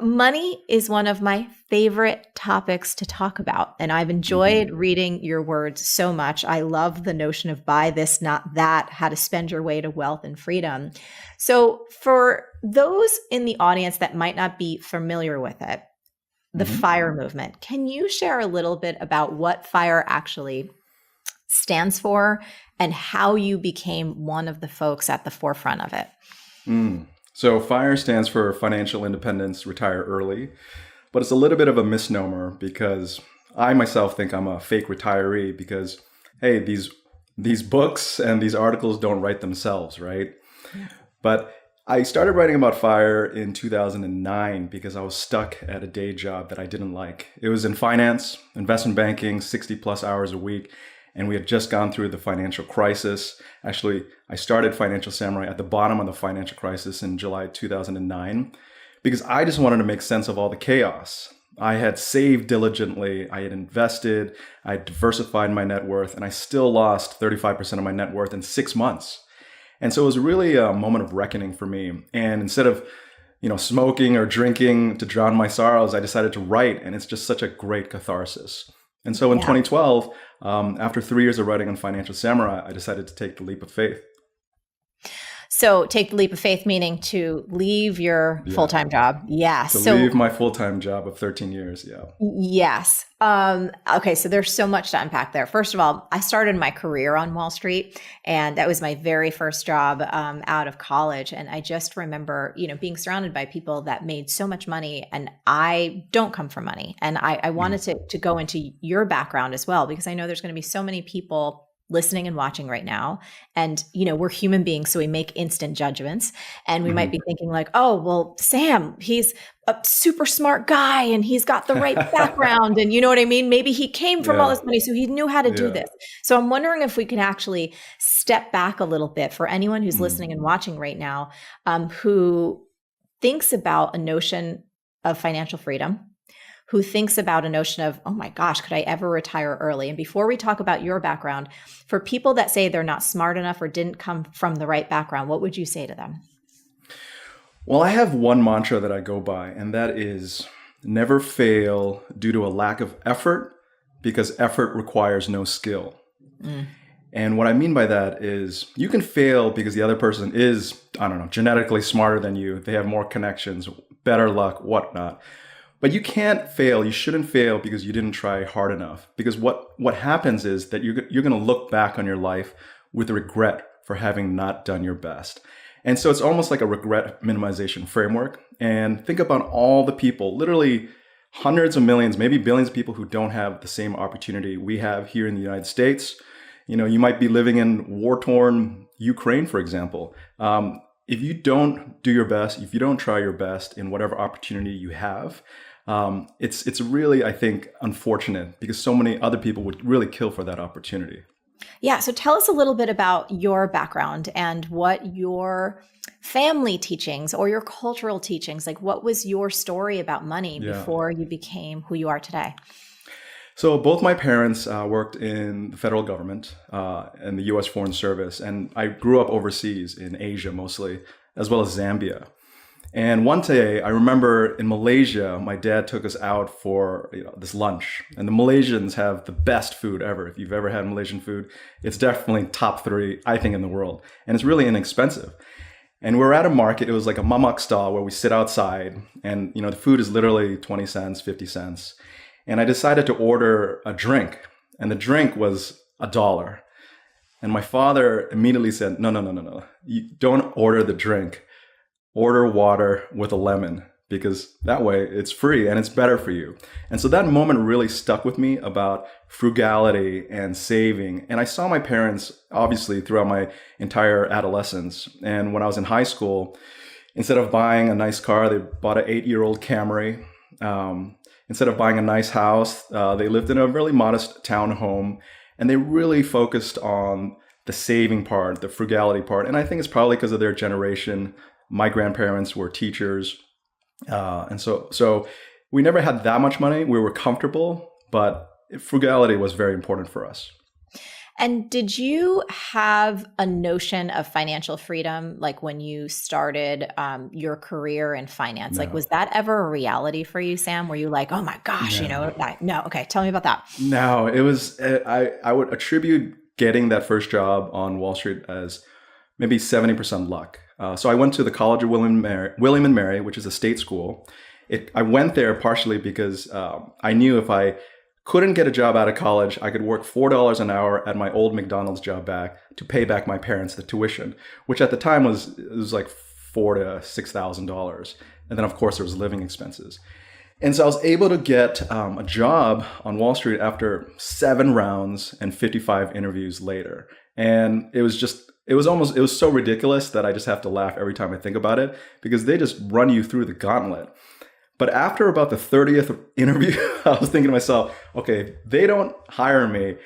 Money is one of my favorite topics to talk about, and I've enjoyed Hmm. reading your words so much. I love the notion of buy this, not that, how to spend your way to wealth and freedom. So, for those in the audience that might not be familiar with it, the Hmm. FIRE movement, can you share a little bit about what FIRE actually stands for and how you became one of the folks at the forefront of it? So FIRE stands for Financial Independence, Retire Early, but it's a little bit of a misnomer because I myself think I'm a fake retiree because, hey, these books and these articles don't write themselves, right? Yeah. But I started writing about FIRE in 2009 because I was stuck at a day job that I didn't like. It was in finance, investment banking, 60 plus hours a week. And we had just gone through the financial crisis. Actually, I started Financial Samurai at the bottom of the financial crisis in July 2009 because I just wanted to make sense of all the chaos. I had saved diligently, I had invested, I had diversified my net worth, and I still lost 35% of my net worth in 6 months. And so it was really a moment of reckoning for me. And instead of, smoking or drinking to drown my sorrows, I decided to write. And it's just such a great catharsis. And so in Yeah. 2012, after 3 years of writing on Financial Samurai, I decided to take the leap of faith. So take the leap of faith, meaning to leave your Yeah. full-time job. Yeah. To leave So my full-time job of 13 years. Yeah. yes. Okay. So there's so much to unpack there. First of all, I started my career on Wall Street, and that was my very first job out of college. And I just remember, being surrounded by people that made so much money, and I don't come from money. And I wanted Mhm. to go into your background as well, because I know there's going to be so many people listening and watching right now. And, we're human beings, so we make instant judgments. And we might Mhm. be thinking like, oh, well, Sam, he's a super smart guy and he's got the right background. And you know what I mean? Maybe he came from all Yeah. this money, so he knew how to do Yeah. this. So I'm wondering if we can actually step back a little bit for anyone who's Mm. listening and watching right now, who thinks about a notion of financial freedom, who thinks about a notion of, oh my gosh, could I ever retire early? And before we talk about your background, for people that say they're not smart enough or didn't come from the right background, what would you say to them? Well, I have one mantra that I go by, and that is never fail due to a lack of effort because effort requires no skill. Mm. And what I mean by that is you can fail because the other person is, I don't know, genetically smarter than you. They have more connections, better luck, whatnot. But you can't fail. You shouldn't fail because you didn't try hard enough. Because what happens is that you're going to look back on your life with regret for having not done your best. And so it's almost like a regret minimization framework. And think about all the people, literally hundreds of millions, maybe billions of people who don't have the same opportunity we have here in the United States. You might be living in war-torn Ukraine, for example. If you don't do your best, if you don't try your best in whatever opportunity you have, it's really, I think, unfortunate because so many other people would really kill for that opportunity. Yeah. So tell us a little bit about your background and what your family teachings or your cultural teachings, like what was your story about money Yeah. before you became who you are today? So both my parents worked in the federal government and the U.S. Foreign Service, and I grew up overseas in Asia mostly, as well as Zambia. And one day, I remember in Malaysia, my dad took us out for this lunch. And the Malaysians have the best food ever. If you've ever had Malaysian food, it's definitely top three, I think, in the world. And it's really inexpensive. And we were at a market. It was like a mamak stall where we sit outside. And, the food is literally 20 cents, 50 cents. And I decided to order a drink. And the drink was $1. And my father immediately said, no, no, no, no, no. You don't order the drink, order water with a lemon because that way it's free and it's better for you. And so that moment really stuck with me about frugality and saving. And I saw my parents obviously throughout my entire adolescence. And when I was in high school, instead of buying a nice car, they bought an 8-year-old Camry. Instead of buying a nice house, they lived in a really modest townhome. And they really focused on the saving part, the frugality part. And I think it's probably because of their generation. My grandparents were teachers. And so we never had that much money. We were comfortable, but frugality was very important for us. And did you have a notion of financial freedom, like when you started your career in finance? Like, No, was that ever a reality for you, Sam? Were you like, oh my gosh, no, no. Okay. Tell me about that. no. It was, I would attribute getting that first job on Wall Street as maybe 70% luck. So I went to the College of William and Mary, which is a state school. I went there partially because I knew if I couldn't get a job out of college, I could work $4 an hour at my old McDonald's job back to pay back my parents the tuition, which at the time was like $4,000 to $6,000, and then of course there was living expenses. And so I was able to get a job on Wall Street after 7 rounds and 55 interviews later, and it was so ridiculous that I just have to laugh every time I think about it because they just run you through the gauntlet. But after about the 30th interview, I was thinking to myself, okay, they don't hire me.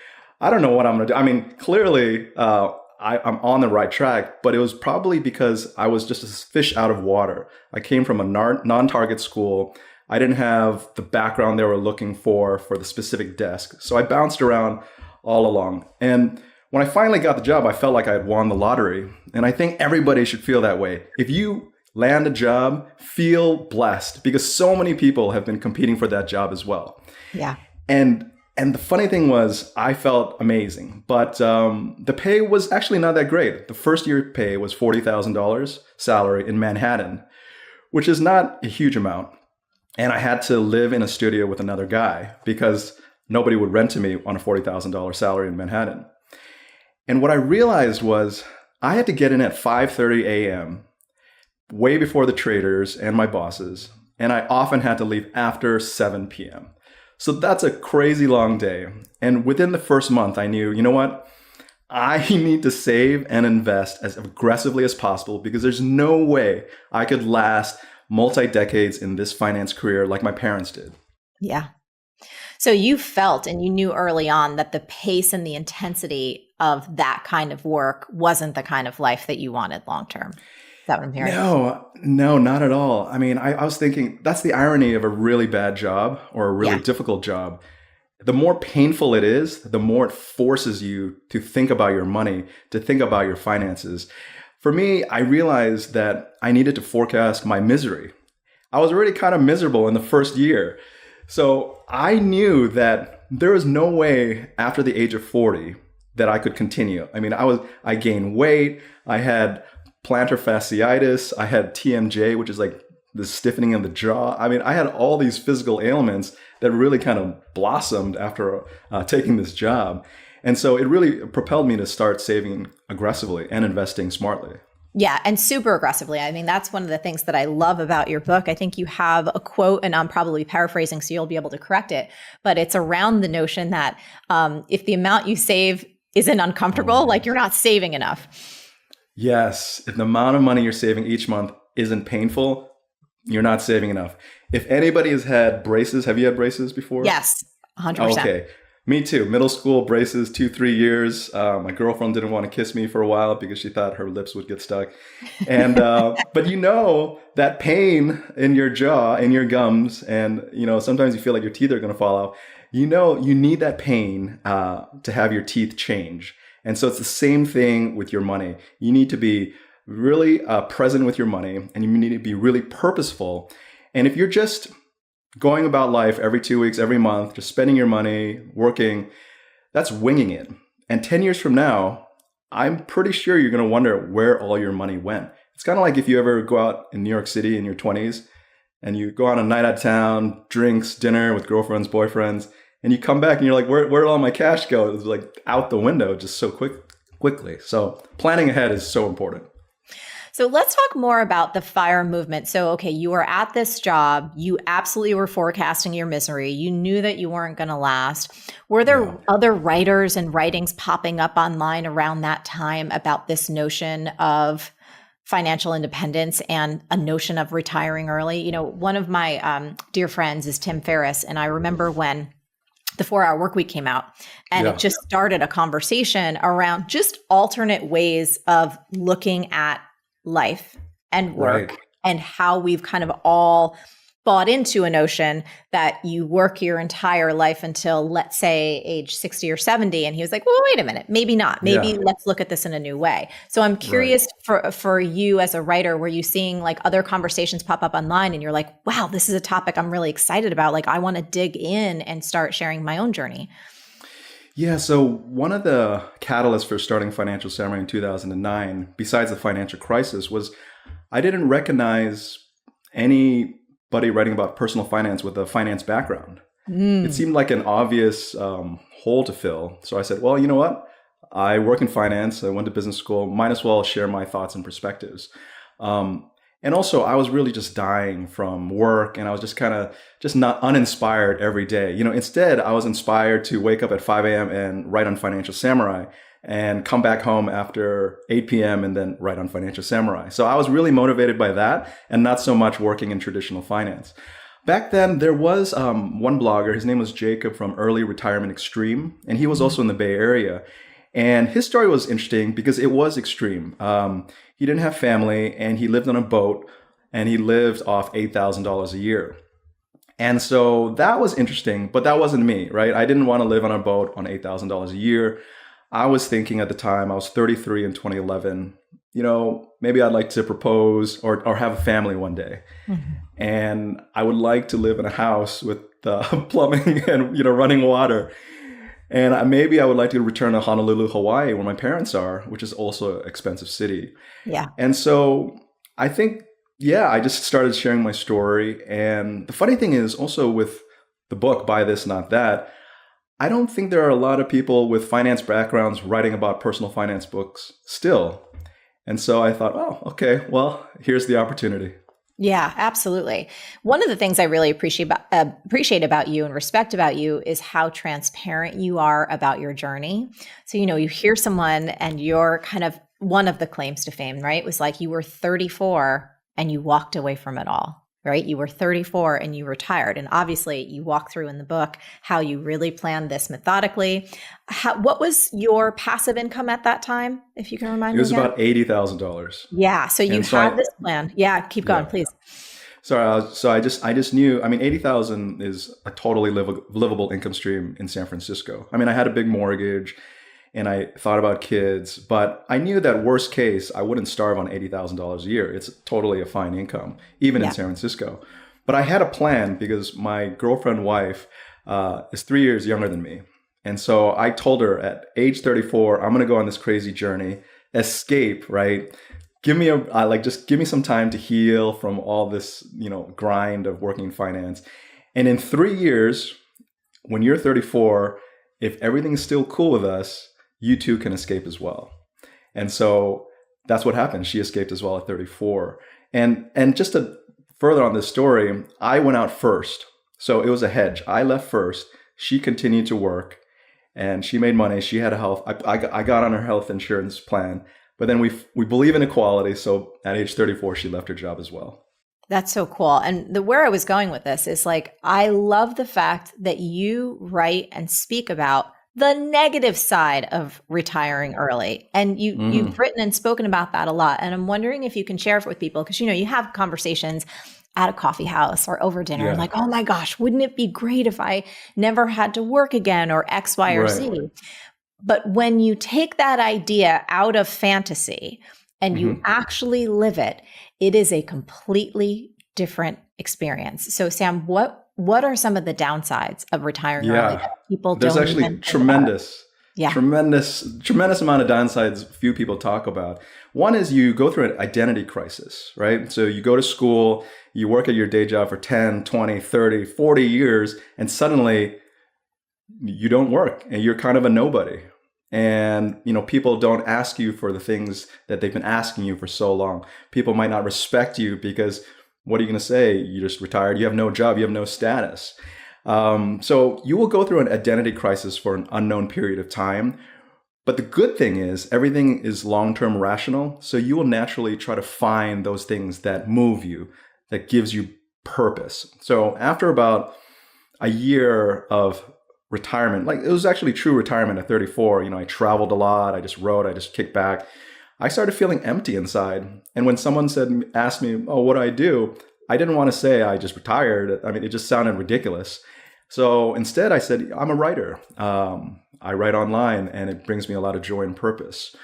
I don't know what I'm going to do. I mean, clearly I'm on the right track, but it was probably because I was just a fish out of water. I came from a non-target school. I didn't have the background they were looking for the specific desk. So I bounced around all along. And when I finally got the job, I felt like I had won the lottery. And I think everybody should feel that way. If you land a job, feel blessed because so many people have been competing for that job as well. Yeah. And the funny thing was I felt amazing, but the pay was actually not that great. The first year pay was $40,000 salary in Manhattan, which is not a huge amount. And I had to live in a studio with another guy because nobody would rent to me on a $40,000 salary in Manhattan. And what I realized was I had to get in at 5:30 a.m., way before the traders and my bosses, and I often had to leave after 7 p.m. So that's a crazy long day. And within the first month, I knew, you know what? I need to save and invest as aggressively as possible because there's no way I could last multi-decades in this finance career like my parents did. Yeah. So you felt and you knew early on that the pace and the intensity of that kind of work wasn't the kind of life that you wanted long term. Is that what I'm hearing? No, not at all. I mean, I was thinking that's the irony of a really bad job or a really difficult job. The more painful it is, the more it forces you to think about your money, to think about your finances. For me, I realized that I needed to forecast my misery. I was already kind of miserable in the first year. So I knew that there was no way after the age of 40 that I could continue. I mean, I gained weight. I had plantar fasciitis. I had TMJ, which is like the stiffening of the jaw. I mean, I had all these physical ailments that really kind of blossomed after taking this job. And so it really propelled me to start saving aggressively and investing smartly. Yeah, and super aggressively. I mean, that's one of the things that I love about your book. I think you have a quote, and I'm probably paraphrasing, so you'll be able to correct it. But it's around the notion that if the amount you save isn't uncomfortable, like you're not saving enough. Yes, if the amount of money you're saving each month isn't painful, you're not saving enough. If anybody has had braces, have you had braces before? Yes, 100%. Okay. Me too. Middle school braces, 2-3 years. My girlfriend didn't want to kiss me for a while because she thought her lips would get stuck. And but you know that pain in your jaw, in your gums, and sometimes you feel like your teeth are going to fall out. You need that pain to have your teeth change. And so it's the same thing with your money. You need to be really present with your money, and you need to be really purposeful. And if you're just going about life every 2 weeks, every month, just spending your money, working, that's winging it. And 10 years from now, I'm pretty sure you're going to wonder where all your money went. It's kind of like if you ever go out in New York City in your 20s and you go on a night out of town, drinks, dinner with girlfriends, boyfriends, and you come back and you're like, where did all my cash go? It was like out the window just so quickly. So planning ahead is so important. So let's talk more about the FIRE movement. So, okay, you were at this job. You absolutely were forecasting your misery. You knew that you weren't going to last. Were there other writers and writings popping up online around that time about this notion of financial independence and a notion of retiring early? One of my dear friends is Tim Ferriss. And I remember when the 4-Hour Workweek came out, and it just started a conversation around just alternate ways of looking at life and work, and how we've kind of all bought into a notion that you work your entire life until, let's say, age 60 or 70. And he was like, well, wait a minute, maybe not. Maybe Yeah. let's look at this in a new way. So I'm Right. curious for you as a writer, were you seeing like other conversations pop up online and you're like, wow, this is a topic I'm really excited about. Like I want to dig in and start sharing my own journey. Yeah, so one of the catalysts for starting Financial Samurai in 2009, besides the financial crisis, was I didn't recognize anybody writing about personal finance with a finance background. It Mm. seemed like an obvious hole to fill. So I said, well, you know what? I work in finance. I went to business school. Might as well share my thoughts and perspectives. And also, I was really just dying from work, and I was just kind of just not uninspired every day. Instead, I was inspired to wake up at 5 a.m. and write on Financial Samurai, and come back home after 8 p.m. and then write on Financial Samurai. So I was really motivated by that, and not so much working in traditional finance. Back then, there was one blogger. His name was Jacob from Early Retirement Extreme, and he was also in the Bay Area. And his story was interesting because it was extreme. He didn't have family, and he lived on a boat, and he lived off $8,000 a year. And so that was interesting, but that wasn't me, right? I didn't want to live on a boat on $8,000 a year. I was thinking at the time, I was 33 in 2011, maybe I'd like to propose or have a family one day. Mhm. And I would like to live in a house with plumbing and, running water. And maybe I would like to return to Honolulu, Hawaii, where my parents are, which is also an expensive city. Yeah. And so I think, I just started sharing my story. And the funny thing is also with the book, Buy This, Not That, I don't think there are a lot of people with finance backgrounds writing about personal finance books still. And so I thought, oh, okay, well, here's the opportunity. Yeah, absolutely. One of the things I really appreciate about you and respect about you is how transparent you are about your journey. So, you hear someone and you're kind of one of the claims to fame, right? It was like you were 34 and you walked away from it all, right? You were 34 and you retired. And obviously you walk through in the book how you really planned this methodically. What was your passive income at that time, if you can remind It me was again? about $80,000. Yeah. So you And so had this plan. Yeah. Keep going, yeah. please. Sorry, so I just knew. I mean, 80,000 is a totally livable income stream in San Francisco. I mean, I had a big mortgage, and I thought about kids, but I knew that worst case, I wouldn't starve on $80,000 a year. It's totally a fine income, even in Yeah. San Francisco. But I had a plan because my girlfriend wife is 3 years younger than me, and so I told her at age 34, I'm going to go on this crazy journey, escape, right? Just give me some time to heal from all this, grind of working in finance. And in 3 years, when you're 34, if everything's still cool with us, you too can escape as well. And so that's what happened. She escaped as well at 34. And just to further on this story, I went out first. So it was a hedge. I left first. She continued to work and she made money. She had a health. I got on her health insurance plan. But then we believe in equality. So at age 34, she left her job as well. That's so cool. And where I was going with this is like, I love the fact that you write and speak about the negative side of retiring early. And you've written and spoken about that a lot. And I'm wondering if you can share it with people, because, you have conversations at a coffee house or over dinner, Yeah. like, oh my gosh, wouldn't it be great if I never had to work again or X, Y, or Right. Z? But when you take that idea out of fantasy and you actually live it, it is a completely different experience. So, Sam, what are some of the downsides of retiring early Yeah. that people There's don't actually even think about? tremendous Yeah. tremendous amount of downsides few people talk about. One is you go through an identity crisis, right? So you go to school, you work at your day job for 10, 20, 30, 40 years, and suddenly you don't work and you're kind of a nobody. And, people don't ask you for the things that they've been asking you for so long. People might not respect you because what are you going to say? You just retired. You have no job. You have no status. So you will go through an identity crisis for an unknown period of time. But the good thing is everything is long-term rational. So you will naturally try to find those things that move you, that gives you purpose. So after about a year of retirement, like it was actually true retirement at 34, I traveled a lot. I just wrote, I just kicked back. I started feeling empty inside. And when someone asked me, oh, what do I do? I didn't want to say I just retired. I mean, it just sounded ridiculous. So instead, I said, I'm a writer. I write online, and it brings me a lot of joy and purpose.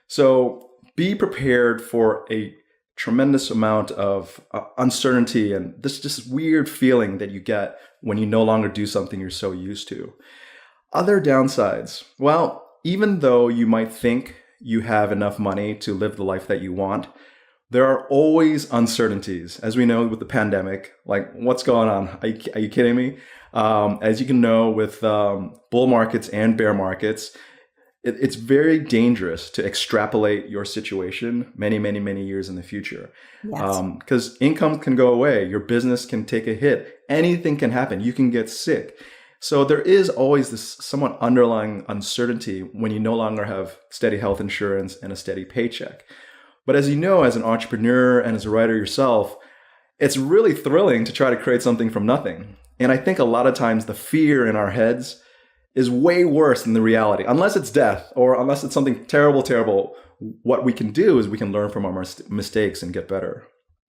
So be prepared for a tremendous amount of uncertainty and this just weird feeling that you get when you no longer do something you're so used to. Other downsides. Well, even though you might think you have enough money to live the life that you want, there are always uncertainties. As we know with the pandemic, like what's going on? Are you kidding me? As you can know with bull markets and bear markets, it's very dangerous to extrapolate your situation many, many, many years in the future. Yes. Because income can go away. Your business can take a hit. Anything can happen. You can get sick. So there is always this somewhat underlying uncertainty when you no longer have steady health insurance and a steady paycheck. But as you know, as an entrepreneur and as a writer yourself, it's really thrilling to try to create something from nothing. And I think a lot of times the fear in our heads is way worse than the reality. Unless it's death or unless it's something terrible, terrible, what we can do is we can learn from our mistakes and get better.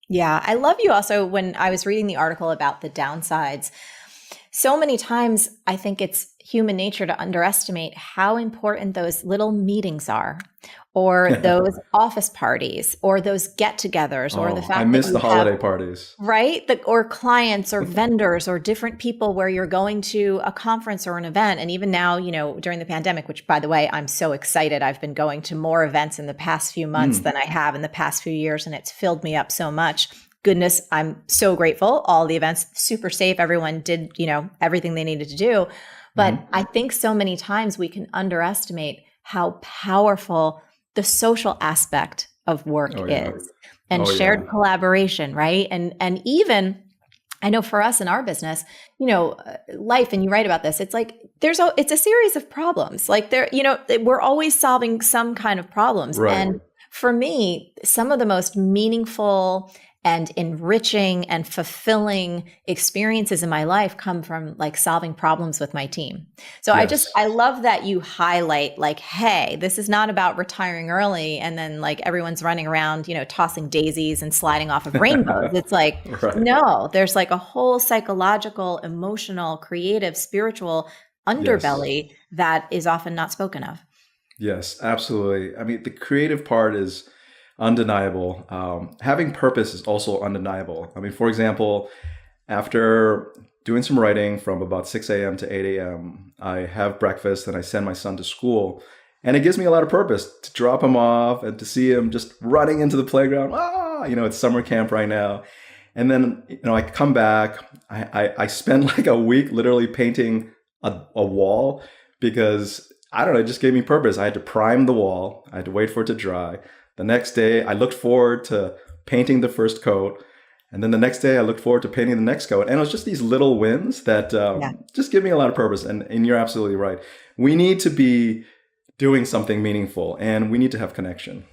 Yeah. I love you also when I was reading the article about the downsides. So many times, I think it's human nature to underestimate how important those little meetings are, or those office parties, or those get-togethers, or the fact I miss that the holiday parties, right? Or clients, or vendors, or different people where you're going to a conference or an event. And even now, during the pandemic, which by the way, I'm so excited. I've been going to more events in the past few months than I have in the past few years, and it's filled me up so much. Goodness, I'm so grateful. All the events, super safe. Everyone did, everything they needed to do. But I think so many times we can underestimate how powerful the social aspect of work is, and shared collaboration, right? And even, I know for us in our business, life, and you write about this, it's like it's a series of problems. Like we're always solving some kind of problems. Right. And for me, some of the most meaningful and enriching and fulfilling experiences in my life come from like solving problems with my team. So Yes. I love that you highlight like, hey, this is not about retiring early and then like everyone's running around, tossing daisies and sliding off of rainbows. It's like, Right. no, there's like a whole psychological, emotional, creative, spiritual underbelly that is often not spoken of. Yes, absolutely. I mean, the creative part is undeniable. Having purpose is also undeniable. I mean, for example, after doing some writing from about 6 a.m. to 8 a.m., I have breakfast and I send my son to school. And it gives me a lot of purpose to drop him off and to see him just running into the playground. It's summer camp right now. And then, I come back. I spend like a week literally painting a wall because, I don't know, it just gave me purpose. I had to prime the wall. I had to wait for it to dry. The next day, I looked forward to painting the first coat. And then the next day, I looked forward to painting the next coat. And it was just these little wins that just give me a lot of purpose. And you're absolutely right. We need to be doing something meaningful, and we need to have connection.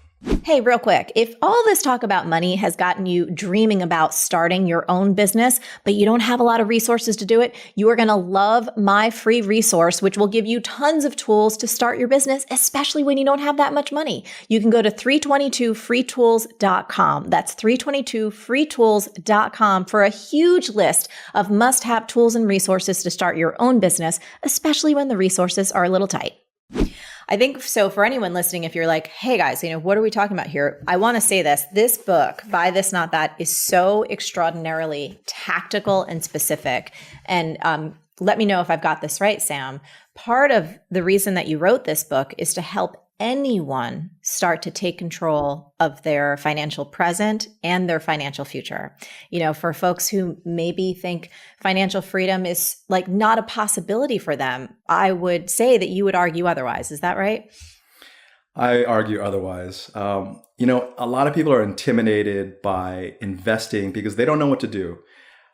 Hey, real quick, if all this talk about money has gotten you dreaming about starting your own business, but you don't have a lot of resources to do it, you are going to love my free resource, which will give you tons of tools to start your business, especially when you don't have that much money. You can go to 322freetools.com. That's 322freetools.com for a huge list of must-have tools and resources to start your own business, especially when the resources are a little tight. I think so for anyone listening, if you're like, hey guys, what are we talking about here? I want to say this book, Buy This, Not That, is so extraordinarily tactical and specific. And let me know if I've got this right, Sam. Part of the reason that you wrote this book is to help anyone start to take control of their financial present and their financial future. For folks who maybe think financial freedom is like not a possibility for them, I would say that you would argue otherwise. Is that right? I argue otherwise. A lot of people are intimidated by investing because they don't know what to do.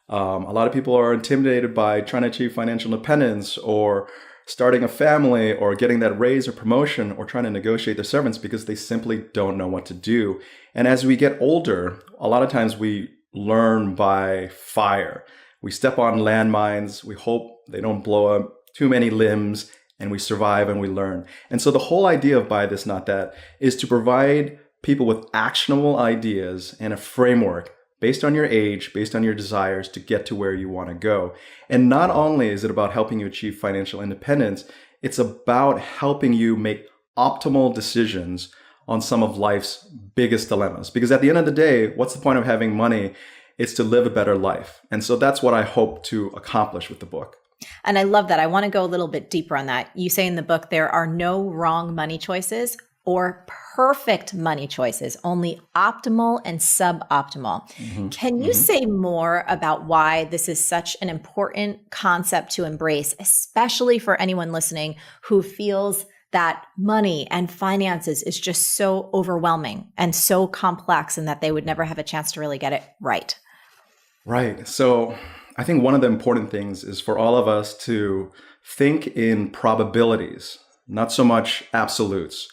A lot of people are intimidated by trying to achieve financial independence or starting a family or getting that raise or promotion or trying to negotiate their severance because they simply don't know what to do. And as we get older, a lot of times we learn by fire. We step on landmines. We hope they don't blow up too many limbs, and we survive and we learn. And so the whole idea of Buy This, Not That is to provide people with actionable ideas and a framework based on your age, based on your desires to get to where you want to go. And not only is it about helping you achieve financial independence, it's about helping you make optimal decisions on some of life's biggest dilemmas. Because at the end of the day, what's the point of having money? It's to live a better life. And so that's what I hope to accomplish with the book. And I love that. I want to go a little bit deeper on that. You say in the book, there are no wrong money choices or perfect money choices, only optimal and suboptimal. Can you say more about why this is such an important concept to embrace, especially for anyone listening who feels that money and finances is just so overwhelming and so complex and that they would never have a chance to really get it right? Right. So I think one of the important things is for all of us to think in probabilities, not so much absolutes.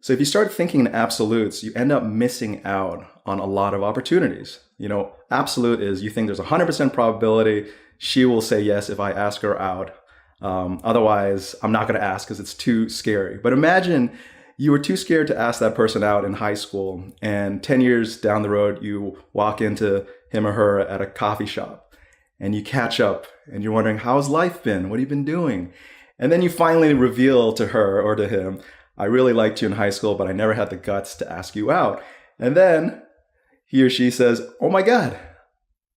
So if you start thinking in absolutes, you end up missing out on a lot of opportunities. Absolute is you think there's a 100% probability she will say yes if I ask her out. Otherwise, I'm not going to ask because it's too scary. But imagine you were too scared to ask that person out in high school, and 10 years down the road, you walk into him or her at a coffee shop and you catch up and you're wondering, how's life been? What have you been doing? And then you finally reveal to her or to him, I really liked you in high school, but I never had the guts to ask you out. And then he or she says, oh my God,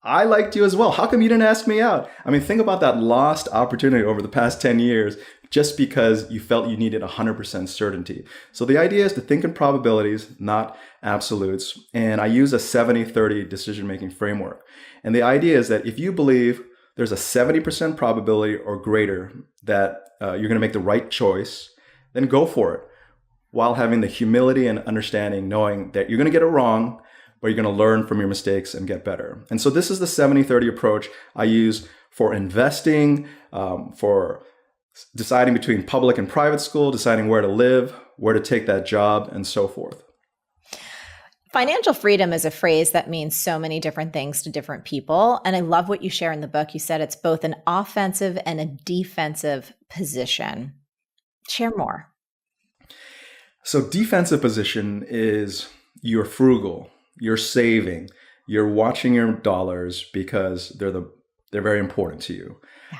I liked you as well. How come you didn't ask me out? I mean, think about that lost opportunity over the past 10 years just because you felt you needed 100% certainty. So the idea is to think in probabilities, not absolutes. And I use a 70-30 decision-making framework. And the idea is that if you believe there's a 70% probability or greater that you're going to make the right choice, then go for it, while having the humility and understanding, knowing that you're going to get it wrong, but you're going to learn from your mistakes and get better. And so this is the 70-30 approach I use for investing, for deciding between public and private school, deciding where to live, where to take that job, and so forth. Financial freedom is a phrase that means so many different things to different people. And I love what you share in the book. You said it's both an offensive and a defensive position. Share more. So defensive position is you're frugal. You're saving, you're watching your dollars because they're very important to you. Yeah.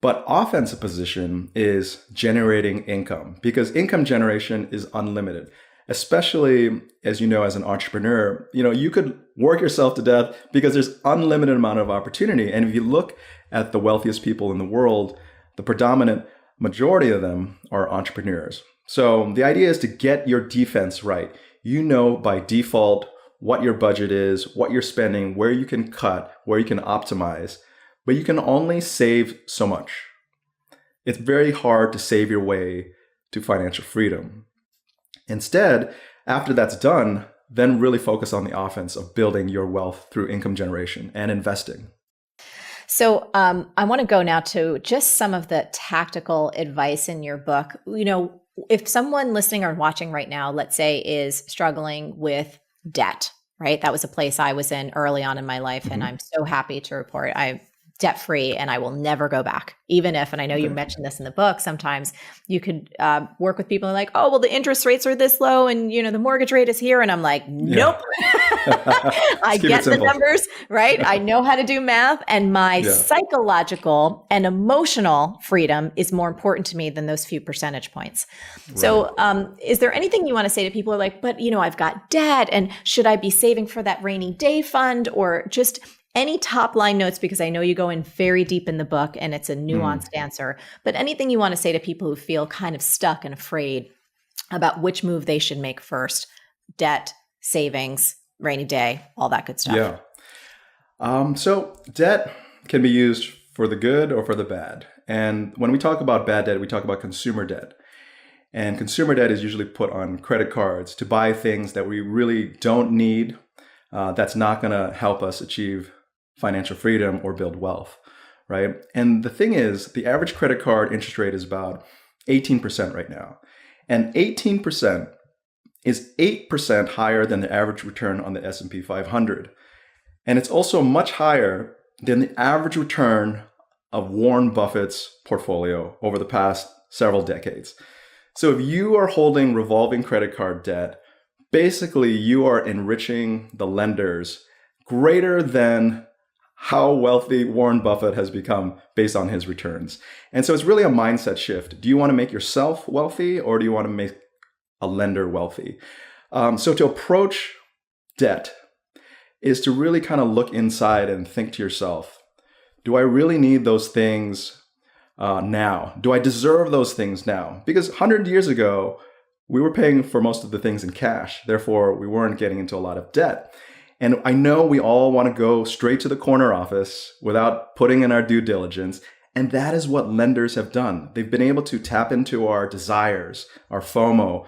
But offensive position is generating income, because income generation is unlimited, especially as as an entrepreneur. You could work yourself to death because there's unlimited amount of opportunity. And if you look at the wealthiest people in the world, the predominant majority of them are entrepreneurs. So the idea is to get your defense right. By default what your budget is, what you're spending, where you can cut, where you can optimize, but you can only save so much. It's very hard to save your way to financial freedom. Instead, after that's done, then really focus on the offense of building your wealth through income generation and investing. So I want to go now to just some of the tactical advice in your book. If someone listening or watching right now, let's say, is struggling with debt, right? That was a place I was in early on in my life. And I'm so happy to report I'm debt-free and I will never go back. Even if, and I know you mentioned this in the book, sometimes you could work with people who are like, oh, well, the interest rates are this low and, the mortgage rate is here. And I'm like, nope. I get the numbers, right? I know how to do math, and my psychological and emotional freedom is more important to me than those few percentage points. Right. So is there anything you want to say to people who are like, but, I've got debt, and should I be saving for that rainy day fund, or just any top line notes? Because I know you go in very deep in the book and it's a nuanced answer, but anything you want to say to people who feel kind of stuck and afraid about which move they should make first: debt, savings, rainy day, all that good stuff. Yeah. So debt can be used for the good or for the bad. And when we talk about bad debt, we talk about consumer debt. And consumer debt is usually put on credit cards to buy things that we really don't need. That's not going to help us achieve financial freedom or build wealth, right? And the thing is, the average credit card interest rate is about 18% right now. And 18% is 8% higher than the average return on the S&P 500. And it's also much higher than the average return of Warren Buffett's portfolio over the past several decades. So if you are holding revolving credit card debt, basically you are enriching the lenders greater than how wealthy Warren Buffett has become based on his returns. And so it's really a mindset shift. Do you want to make yourself wealthy, or do you want to make a lender wealthy? So to approach debt is to really kind of look inside and think to yourself, do I really need those things now? Do I deserve those things now? Because 100 years ago, we were paying for most of the things in cash. Therefore, we weren't getting into a lot of debt. And I know we all want to go straight to the corner office without putting in our due diligence. And that is what lenders have done. They've been able to tap into our desires, our FOMO,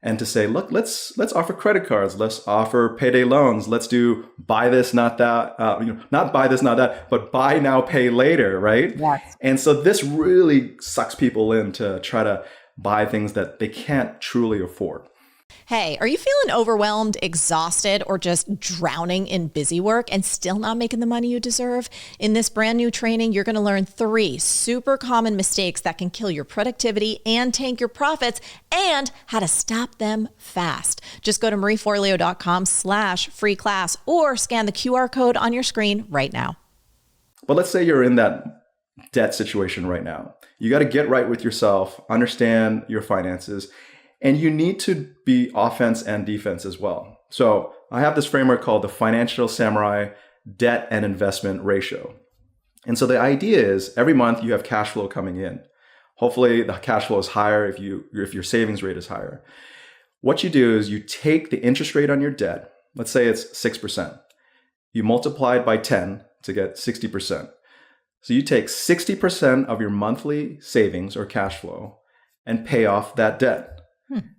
and to say, look, let's offer credit cards, let's offer payday loans, let's do buy this, not that, not buy this, not that, but buy now, pay later, right? Yes. And so this really sucks people in to try to buy things that they can't truly afford. Hey, are you feeling overwhelmed, exhausted, or just drowning in busy work and still not making the money you deserve? In this brand new training, you're going to learn 3 super common mistakes that can kill your productivity and tank your profits, and how to stop them fast. Just go to marieforleo.com/free class or scan the QR code on your screen right now. But let's say you're in that debt situation right now. You got to get right with yourself, understand your finances, and you need to be offense and defense as well. So I have this framework called the Financial Samurai Debt and Investment Ratio. And so the idea is every month you have cash flow coming in. Hopefully the cash flow is higher if your savings rate is higher. What you do is you take the interest rate on your debt, let's say it's 6%. You multiply it by 10 to get 60%. So you take 60% of your monthly savings or cash flow and pay off that debt.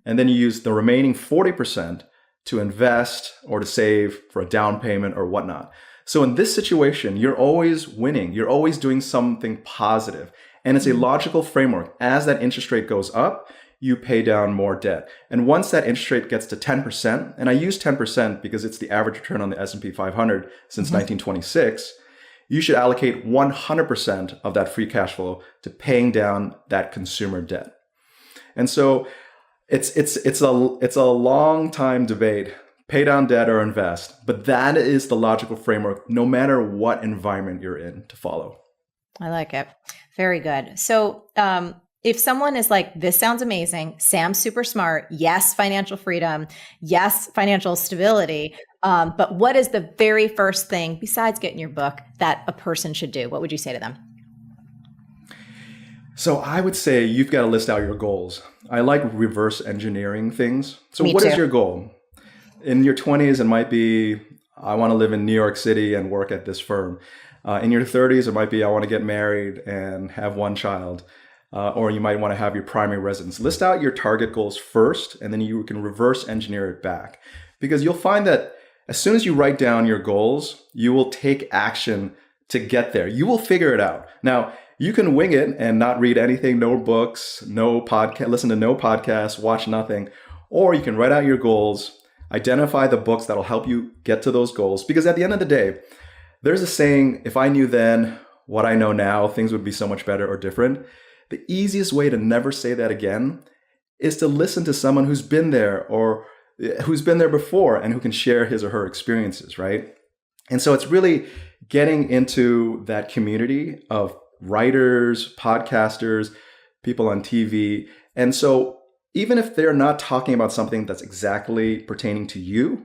And then you use the remaining 40% to invest or to save for a down payment or whatnot. So in this situation, you're always winning. You're always doing something positive. And it's a logical framework. As that interest rate goes up, you pay down more debt. And once that interest rate gets to 10%, and I use 10% because it's the average return on the S&P 500 since 1926, you should allocate 100% of that free cash flow to paying down that consumer debt. And so it's a long time debate, pay down debt or invest, but that is the logical framework no matter what environment you're in to follow. I like it. Very good. So if someone is like, this sounds amazing, Sam's super smart, yes, financial freedom, yes, financial stability, but what is the very first thing besides getting your book that a person should do? What would you say to them? So I would say you've got to list out your goals. I like reverse engineering things. So Me what too. is your goal? In your 20s, it might be, I want to live in New York City and work at this firm. In your 30s, it might be, I want to get married and have one child. Or you might want to have your primary residence. List out your target goals first, and then you can reverse engineer it back. Because you'll find that as soon as you write down your goals, you will take action to get there. You will figure it out. Now, you can wing it and not read anything, no books, no podcast, listen to no podcasts, watch nothing. Or you can write out your goals, identify the books that'll help you get to those goals. Because at the end of the day, there's a saying, if I knew then what I know now, things would be so much better or different. The easiest way to never say that again is to listen to someone who's been there or who's been there before and who can share his or her experiences, right? And so it's really getting into that community of writers, podcasters, people on TV. And so even if they're not talking about something that's exactly pertaining to you,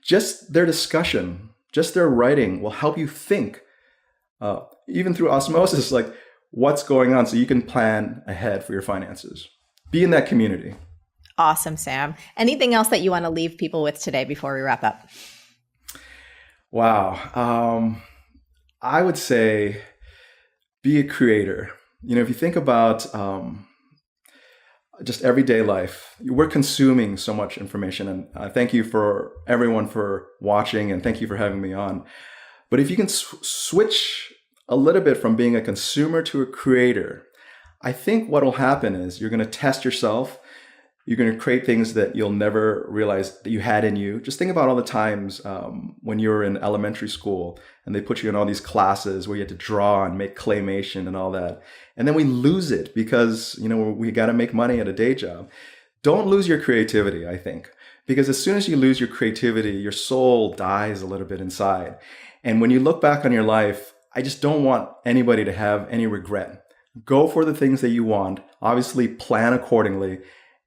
just their discussion, just their writing will help you think, even through osmosis, like what's going on so you can plan ahead for your finances. Be in that community. Awesome, Sam. Anything else that you want to leave people with today before we wrap up? Wow. I would say be a creator. You know, if you think about just everyday life, we're consuming so much information. And thank you for everyone for watching, and thank you for having me on. But if you can switch a little bit from being a consumer to a creator, I think what will happen is you're going to test yourself. You're going to create things that you'll never realize that you had in you. Just think about all the times when you were in elementary school and they put you in all these classes where you had to draw and make claymation and all that. And then we lose it because, you know, we got to make money at a day job. Don't lose your creativity, I think. Because as soon as you lose your creativity, your soul dies a little bit inside. And when you look back on your life, I just don't want anybody to have any regret. Go for the things that you want. Obviously, plan accordingly.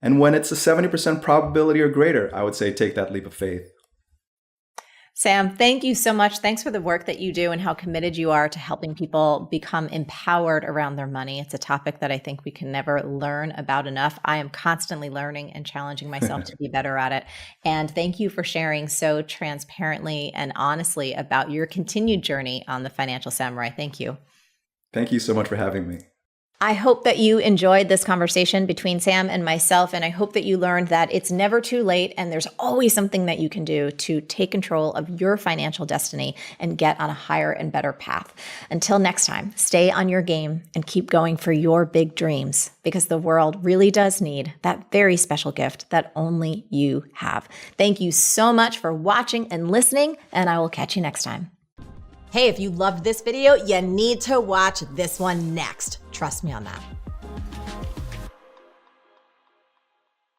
And when it's a 70% probability or greater, I would say take that leap of faith. Sam, thank you so much. Thanks for the work that you do and how committed you are to helping people become empowered around their money. It's a topic that I think we can never learn about enough. I am constantly learning and challenging myself to be better at it. And thank you for sharing so transparently and honestly about your continued journey on the Financial Samurai. Thank you. Thank you so much for having me. I hope that you enjoyed this conversation between Sam and myself, and I hope that you learned that it's never too late and there's always something that you can do to take control of your financial destiny and get on a higher and better path. Until next time, stay on your game and keep going for your big dreams, because the world really does need that very special gift that only you have. Thank you so much for watching and listening, and I will catch you next time. Hey, if you loved this video, you need to watch this one next. Trust me on that.